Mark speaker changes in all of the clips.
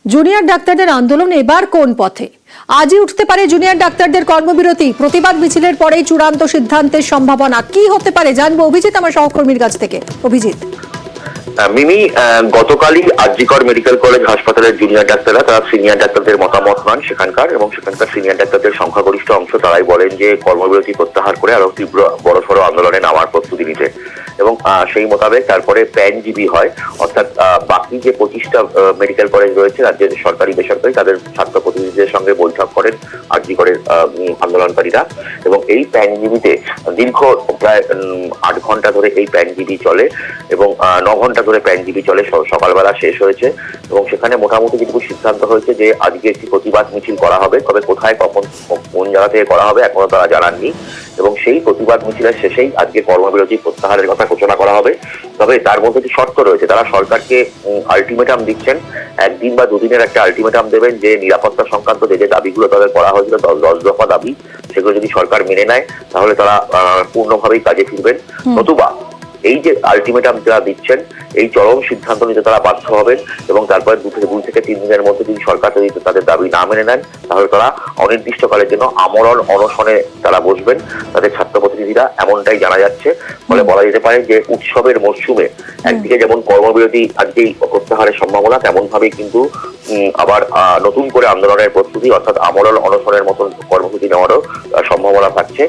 Speaker 1: Junior ডাক্তারদের আন্দোলন এবার কোন পথে? আজই উঠতে পারে জুনিয়র ডাক্তারদের কর্মবিরতি। প্রতিবাদ মিছিলের পরেই চূড়ান্ত সিদ্ধান্তের সম্ভাবনা কি হতে পারে জানবো অভিজিৎ আমার সহকর্মীর কাছ থেকে। অভিজিৎ,
Speaker 2: মিমি, গতকালই আরজিকর মেডিকেল কলেজ হাসপাতালের জুনিয়র ডাক্তাররা তারা সিনিয়র ডাক্তারদের মতামত মান সেখানকার সিনিয়র ডাক্তারদের সংখ্যাগরিষ্ঠ অংশ তারাই বলেন যে কর্মবিরতি প্রত্যাহার করে আরো তীব্র বড়সড় আন্দোলনে নামার প্রস্তুতি নিতে, এবং সেই মোতাবেক তারপরে প্যানজিবি হয়, অর্থাৎ বাকি যে 25টা মেডিকেল কলেজ রয়েছে রাজ্যের সরকারি বেসরকারি তাদের ছাত্র প্রতিনিধিদের সঙ্গে বৈঠক করেন আরজিকরের আন্দোলনকারীরা, এবং এই প্যানজিবিতে দীর্ঘ প্রায় 8 ঘন্টা ধরে এই প্যানজিবি চলে এবং 9 ঘন্টা ধরে প্যানজিবি চলে। সকালবেলা শেষ হয়েছে এবং সেখানে মোটামুটি যেটুকু সিদ্ধান্ত হয়েছে যে আজকে একটি প্রতিবাদ মিছিল করা হবে, তবে কোথায় কখন কোন জায়গা থেকে করা হবে এখনো তারা জানাননি, এবং সেই প্রতিবাদ মিছিলের শেষেই আজকে কর্মবিরতি প্রত্যাহারের কথা ঘোষণা করা হবে। তবে তার মধ্যে একটি শর্ত রয়েছে, তারা সরকারকে আলটিমেটাম দিচ্ছেন, 1 দিন বা 2 দিনের একটা আলটিমেটাম দেবেন যে নিরাপত্তা সংক্রান্ত যে দাবিগুলো তাদের করা হয়েছিল 10 দফা দাবি, সেগুলো যদি সরকার মেনে নেয় তাহলে তারা পূর্ণভাবেই কাজে ফিরবেন, নতুবা এই যে আলটিমেটাম যারা দিচ্ছেন এই চরম সিদ্ধান্ত নিতে তারা বাধ্য হবেন, এবং তারপরে 2 থেকে 3 দিনের মধ্যে যদি সরকার যদি তাদের দাবি না মেনে নেন তাহলে তারা অনির্দিষ্টকালের জন্য আমরণ অনশনে তারা বসবেন তাদের ছাত্র প্রতিনিধিরা, এমনটাই জানা যাচ্ছে। ফলে বলা যেতে পারে যে উৎসবের মরশুমে একদিকে যেমন কর্মবিরতি আজকেই প্রত্যাহারের সম্ভাবনা, তেমন ভাবেই কিন্তু আবার নতুন করে আন্দোলনের প্রস্তুতি অর্থাৎ আমরণ অনশনের মতন কর্মসূচি নেওয়ারও সম্ভাবনা থাকছে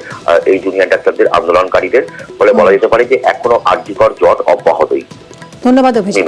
Speaker 2: এই জুনিয়র ডাক্তারদের আন্দোলনকারীদের। ফলে বলা যেতে পারে যে এখনো আরজিকর জট অব্যাহতই।
Speaker 1: ধন্যবাদ অভিজিৎ।